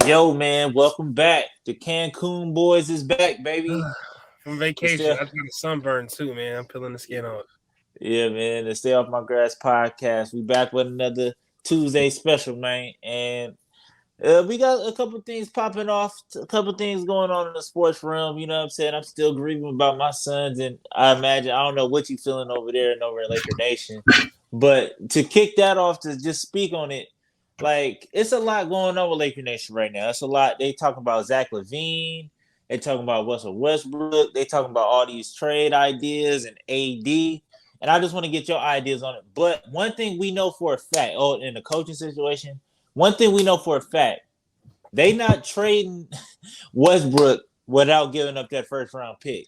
Yo, man, welcome back. The Cancun boys is back, baby. From It's vacation, still, I got a sunburn too, man. I'm peeling the skin off. yeah, man. The Stay Off My Grass podcast. We back with another Tuesday special, man, and we got a couple things popping off, a couple things going on in the sports realm. You know what I'm saying? I'm still grieving about my sons, and I imagine I don't know what you feeling over there and over in Laker Nation, but to kick that off, to just speak on it, like it's a lot going on with Laker Nation right now. It's a lot. They talking about Zach Levine. They talking about Russell Westbrook. They talking about all these trade ideas and AD. And I just want to get your ideas on it. But one thing we know for a fact, in the coaching situation, one thing we know for a fact, they not trading Westbrook without giving up that first round pick.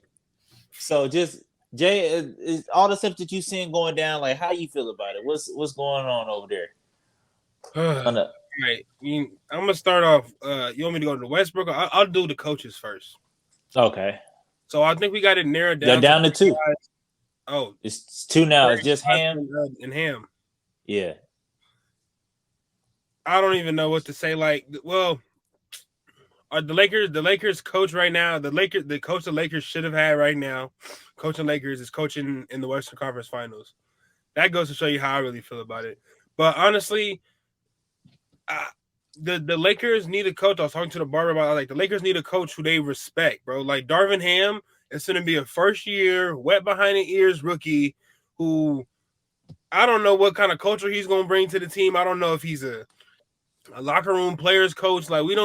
So just Jay, is all the stuff that you seeing going down, like how you feel about it? What's going on over there? On the Right. I'm gonna start off. You want me to go to Westbrook? I'll do the coaches first. Okay, So I think we got it narrowed they're down to down to three two. guys. Oh, It's two now. It's Terry just Stotts Ham. and Ham. Yeah, I don't even know what to say. Like, well, are the Lakers coach right now? The coach the Lakers should have had right now, coaching Lakers is coaching in the Western Conference Finals. That goes to show you how I really feel about it. But honestly, the Lakers need a coach. I was talking to the barber about like the Lakers need a coach who they respect, bro. Like Darvin Ham is going to be a first year, wet behind the ears rookie who I don't know what kind of culture he's going to bring to the team. I don't know if he's a locker room players coach. Like we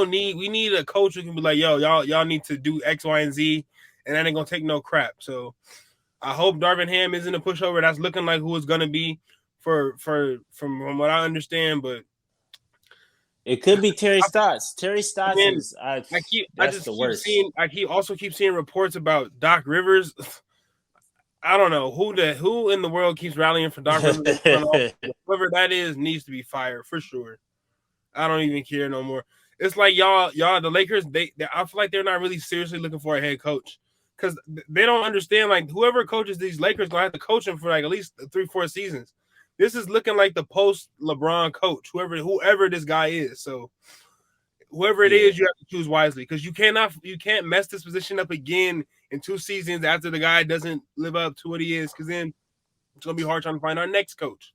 need a coach who can be like, yo, y'all need to do X, Y, and Z, and that ain't gonna take no crap. So I hope Darvin Ham isn't a pushover. That's looking like who it's gonna be for from what I understand, but it could be Terry Stotts. Terry Stotts then is I. I That's just the keep worst. seeing also keep seeing reports about Doc Rivers. I don't know who in the world keeps rallying for Doc Rivers. Whoever that is needs to be fired for sure. I don't even care no more. It's like y'all the Lakers. I feel like they're not really seriously looking for a head coach because they don't understand. Like whoever coaches these Lakers gonna have to coach them for like at least 3-4 seasons. This is looking like the post LeBron coach, whoever this guy is. So whoever it Yeah. is, you have to choose wisely because you can't mess this position up again in 2 seasons after the guy doesn't live up to what he is, because then it's gonna be hard trying to find our next coach.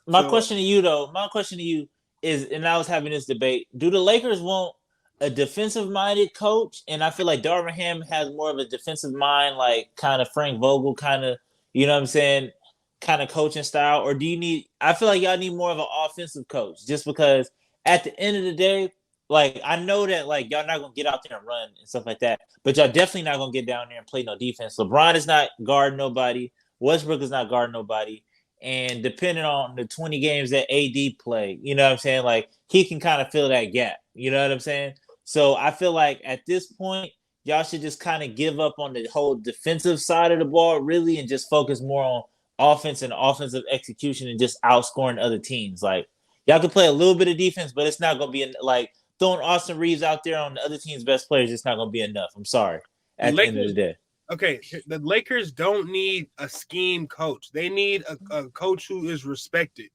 My So question to you though, my question to you is, and I was having this debate: do the Lakers want a defensive-minded coach? And I feel like Darvin Ham has more of a defensive mind, like kind of Frank Vogel, kind of, you know what I'm saying, kind of coaching style. Or do you need? I feel like y'all need more of an offensive coach, just because at the end of the day, like I know that like y'all not gonna get out there and run and stuff like that, but y'all definitely not gonna get down there and play no defense. LeBron is not guarding nobody. Westbrook is not guarding nobody. And depending on the 20 games that AD play, you know what I'm saying? Like he can kind of fill that gap. You know what I'm saying? So I feel like at this point, y'all should just kind of give up on the whole defensive side of the ball, really, and just focus more on offense and offensive execution and just outscoring other teams. Like y'all can play a little bit of defense, but it's not gonna be like throwing Austin Reeves out there on the other team's best players. It's not gonna be enough. I'm sorry. the At the end of the Lakers day. okay, the Lakers don't need a scheme coach. They need a coach who is respected.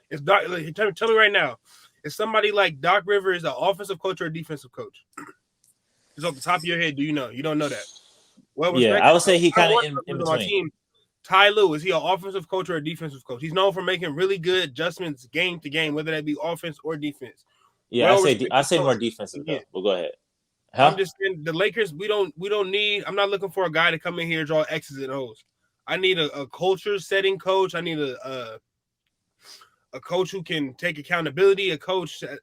It's Doc, like, tell me right now, is somebody like Doc Rivers an offensive coach or a defensive coach? Just off the top of your head, do you know? You don't know that. Well, Yeah, I respected. would say he I kind of want in on my between. team. Ty Lue, is he an offensive coach or a defensive coach? He's known for making really good adjustments game to game, whether that be offense or defense. Yeah, Well I respected say more coach. defensive Again, though. But go ahead. I'm Huh? just saying the Lakers. We don't need. I'm not looking for a guy to come in here and draw X's and O's. I need a culture setting coach. I need a coach who can take accountability. A coach that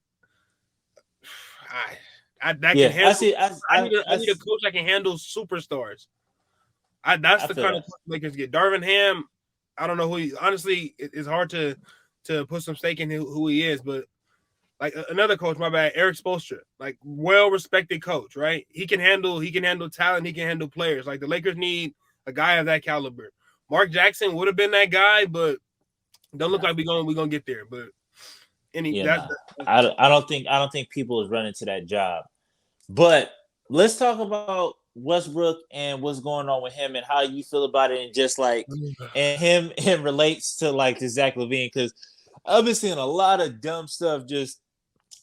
that can Yeah, I handle. see. I need a coach that can handle superstars. That's I the feel kind of that. coach the Lakers get. Darvin Ham. I don't know who he. Honestly, it's hard to put some stake in who he is, but like another coach, my bad, Eric Spoelstra, like well respected coach, right? He can handle talent, he can handle players. Like the Lakers need a guy of that caliber. Mark Jackson would have been that guy, but don't look Nah, like we gonna get there. But any yeah, that, nah. that I don't think people is running to that job. But let's talk about Westbrook and what's going on with him and how you feel about it, and just like and him relates to like to Zach Levine, because I've been seeing a lot of dumb stuff just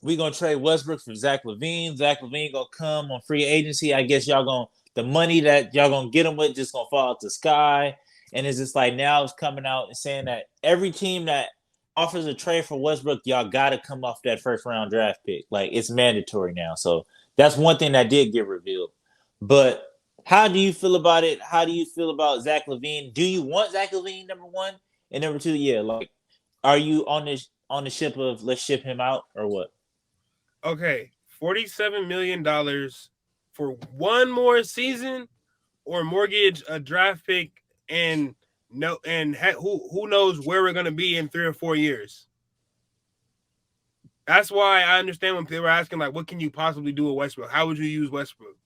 we gonna trade Westbrook for Zach LaVine. Zach LaVine gonna come on free agency. I guess y'all gonna the money that y'all gonna get him with just gonna fall out the sky. And it's just like now it's coming out and saying that every team that offers a trade for Westbrook, y'all gotta come off that first round draft pick. Like it's mandatory now. So that's one thing that did get revealed. But how do you feel about it? How do you feel about Zach LaVine? Do you want Zach LaVine, number one? And number two, yeah, like are you on the ship of let's ship him out or what? Okay, $47 million for one more season, or mortgage a draft pick and who knows where we're gonna be in 3 or 4 years. That's why I understand when they were asking like, what can you possibly do with Westbrook? How would you use Westbrook?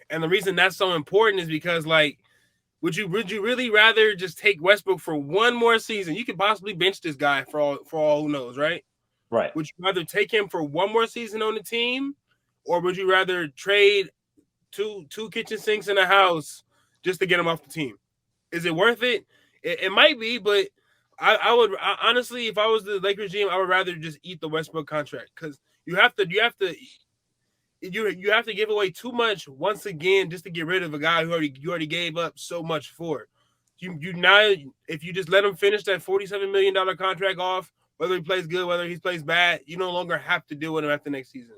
And the reason that's so important is because like, would you really rather just take Westbrook for one more season? You could possibly bench this guy for all who knows, right? Right. Would you rather take him for one more season on the team, or would you rather trade two kitchen sinks in a house just to get him off the team? Is it worth it? It might be, but I would honestly, if I was the Lakers GM, I would rather just eat the Westbrook contract because you have to give away too much once again just to get rid of a guy who you already gave up so much for. You now, if you just let him finish that $47 million contract off, whether he plays good, whether he plays bad, you no longer have to deal with him after next season.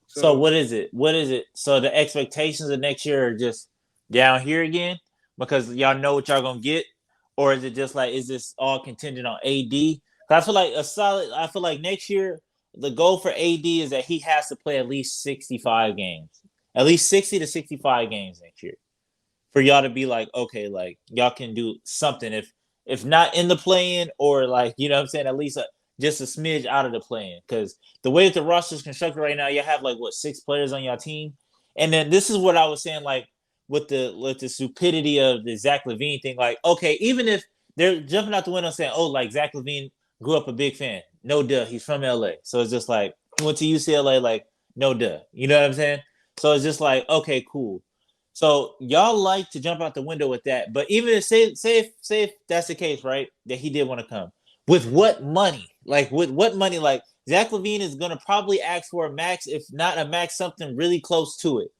So what is it? What is it? So the expectations of next year are just down here again because y'all know what y'all gonna get, or is it just like is this all contingent on AD? I feel like I feel like next year the goal for AD is that he has to play at least 65 games, at least 60 to 65 games next year, for y'all to be like, okay, like y'all can do something. If not in the play-in, or like you know what I'm saying, at least just a smidge out of the play-in. Because the way that the roster is constructed right now, you have like what 6 players on your team, and then this is what I was saying, like with the stupidity of the Zach LaVine thing. Like, okay, even if they're jumping out the window saying, oh, like Zach LaVine grew up a big fan, no duh, he's from LA, so it's just like he went to UCLA, like no duh, you know what I'm saying? So it's just like okay, cool. So y'all like to jump out the window with that, but even if say if that's the case, right? That he did want to come. With what money? Like with what money? Like Zach LaVine is gonna probably ask for a max, if not a max, something really close to it.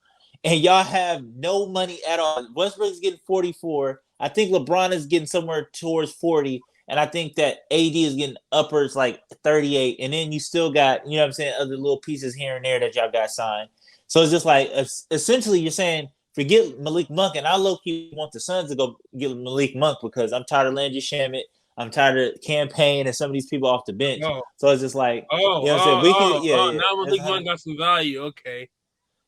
And y'all have no money at all. Westbrook's getting 44. I think LeBron is getting somewhere towards 40. And I think that AD is getting uppers like 38. And then you still got, you know what I'm saying, other little pieces here and there that y'all got signed. So it's just like essentially you're saying forget Malik Monk, and I low-key want the Suns to go get Malik Monk because I'm tired of Landry Shamet. I'm tired of campaign and some of these people off the bench. So it's just like, you know what I'm saying? We can, yeah. Now Malik Monk got some value. Okay.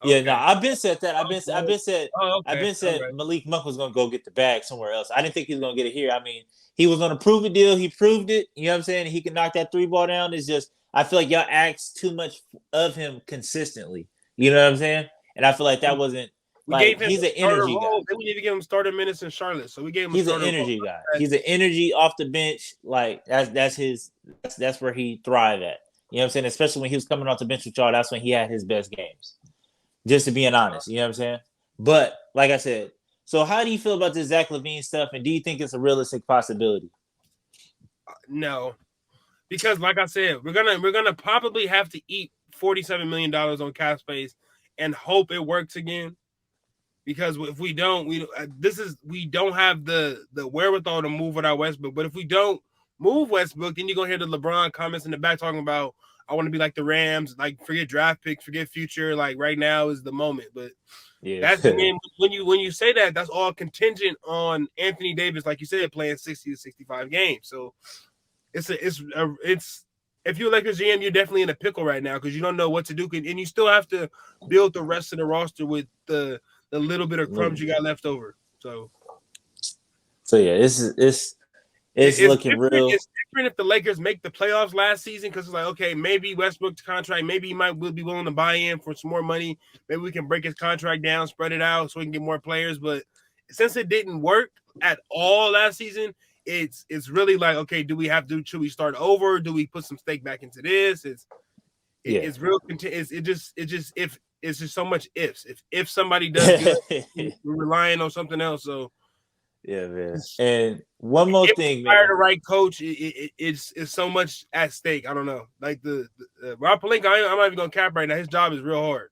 Yeah, no, I've been said that. I've been said Right. Malik Monk was gonna go get the bag somewhere else. I didn't think he was gonna get it here. I mean, he was gonna prove a deal. He proved it. You know what I'm saying? He can knock that 3 ball down. It's just I feel like y'all asked too much of him consistently. You know what I'm saying? And I feel like that wasn't like he's an energy guy. Then we need to give him starter minutes in Charlotte. So we gave him. He's an energy guy. He's an energy off the bench. Like that's where he thrive at. You know what I'm saying? Especially when he was coming off the bench with y'all, that's when he had his best games. Just to being honest, you know what I'm saying? But like I said, so how do you feel about this Zach LaVine stuff, and do you think it's a realistic possibility? No, because like I said, we're gonna probably have to eat $47 million on cap space and hope it works again. Because if we don't, we don't have the wherewithal to move without Westbrook. But if we don't move Westbrook, then you're gonna hear the LeBron comments in the back talking about, I want to be like the Rams, like forget draft picks, forget future. Like right now is the moment. But yeah, that's when you say that, that's all contingent on Anthony Davis, like you said, playing 60 to 65 games. So it's if you're Lakers GM, you're definitely in a pickle right now because you don't know what to do, and you still have to build the rest of the roster with the little bit of crumbs you got left over. So yeah, it's looking real. It's different if the Lakers make the playoffs last season because it's like, okay, maybe Westbrook's contract, maybe he will be willing to buy in for some more money. Maybe we can break his contract down, spread it out so we can get more players. But since it didn't work at all last season, it's really like, okay, should we start over? Do we put some stake back into this? It's real. It's just so much ifs. If somebody does good, we're relying on something else. So Yeah, man. And one more thing, Hire man. the right coach, it's so much at stake. I don't know. Like the Rob Pelinka, I'm not even gonna cap right now. His job is real hard.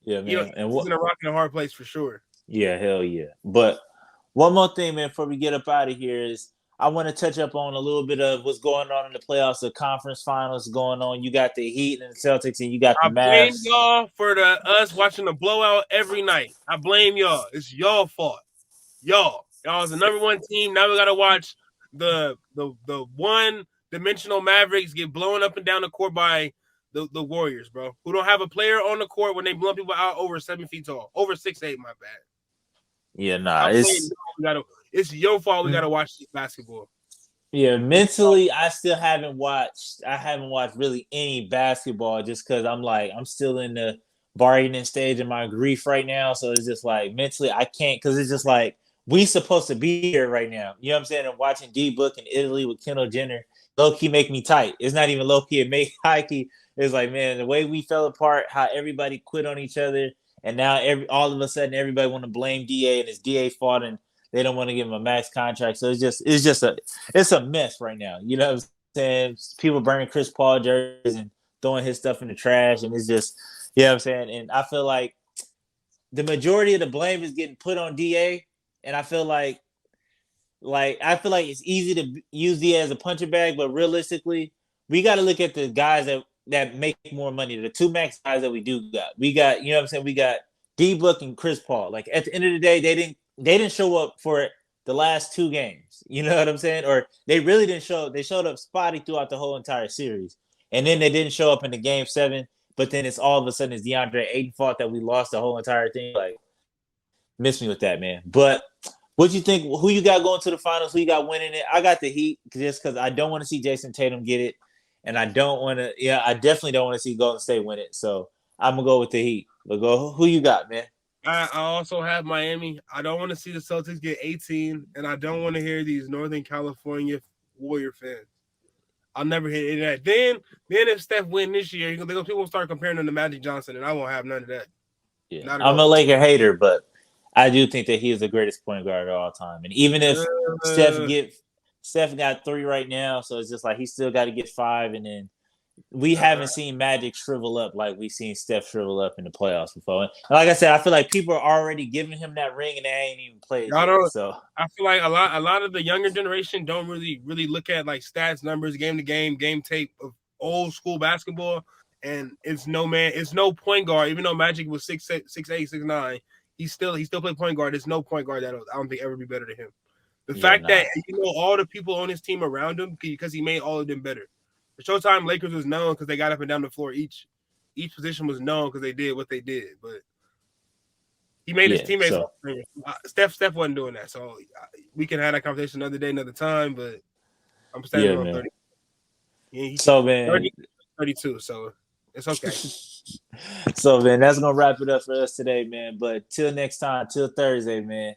Yeah, You know, man. And he's what? in a rock and a hard place for sure. Yeah, hell yeah. But one more thing, man, before we get up out of here is I want to touch up on a little bit of what's going on in the playoffs, the conference finals going on. You got the Heat and the Celtics, and you got the I blame Mavs. y'all for us watching the blowout every night. I blame y'all. It's y'all fault. Y'all is the number one team. Now we gotta watch the one dimensional Mavericks get blown up and down the court by the Warriors, bro. Who don't have a player on the court when they blow people out over 7 feet tall, over 6'8". My bad. Yeah, nah, I'm saying it's your fault. We gotta watch this basketball. Yeah, mentally, I still haven't watched. I haven't watched really any basketball just because I'm still in the bargaining stage of my grief right now. So it's just like mentally, I can't because it's just like we supposed to be here right now. You know what I'm saying? And watching D Book in Italy with Kendall Jenner, low key make me tight. It's not even low key; it make high key. It's like, man, the way we fell apart, how everybody quit on each other, and now all of a sudden everybody want to blame DA and it's DA fault and they don't want to give him a max contract. So it's a mess right now. You know what I'm saying? People burning Chris Paul jerseys and throwing his stuff in the trash, and it's just, you know what I'm saying? And I feel like the majority of the blame is getting put on DA, and I feel like it's easy to use DA as a punching bag, but realistically, we got to look at the guys that make more money. The two max guys that we do got. We got, you know what I'm saying? We got D Book and Chris Paul. Like at the end of the day, they didn't show up for the last two games. You know what I'm saying? Or they really didn't show. They showed up spotty throughout the whole entire series, and then they didn't show up in the game 7. But then it's all of a sudden it's DeAndre Ayton fault that we lost the whole entire thing. Like, miss me with that, man. But what you think? Who you got going to the finals? Who you got winning it? I got the Heat just because I don't want to see Jason Tatum get it, and I don't want to. Yeah, I definitely don't want to see Golden State win it. So I'm gonna go with the Heat. But go, who you got, man? I also have Miami. I don't want to see the Celtics get 18, and I don't want to hear these Northern California Warrior fans. I'll never hear that. Then if Steph win this year, people will start comparing him to Magic Johnson, and I won't have none of that. Yeah, I'm a Laker hater, but I do think that he is the greatest point guard of all time. And even if Steph got 3 right now, so it's just like he still got to get 5, and then we haven't seen Magic shrivel up like we've seen Steph shrivel up in the playoffs before. And like I said, I feel like people are already giving him that ring and they ain't even played yet. So I feel like a lot of the younger generation don't really look at like stats, numbers, game to game tape of old school basketball. And it's no point guard. Even though Magic was 6'8", 6'9", he still played point guard. There's no point guard that I don't think ever be better than him. The fact that all the people on his team around him because he made all of them better. The Showtime Lakers was known because they got up and down the floor. Each position was known because they did what they did. But he made his teammates. So. Steph wasn't doing that. So we can have that conversation another day, another time. But I'm standing on 30. So man, 32. So it's okay. So man, that's gonna wrap it up for us today, man. But till next time, till Thursday, man.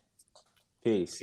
Peace.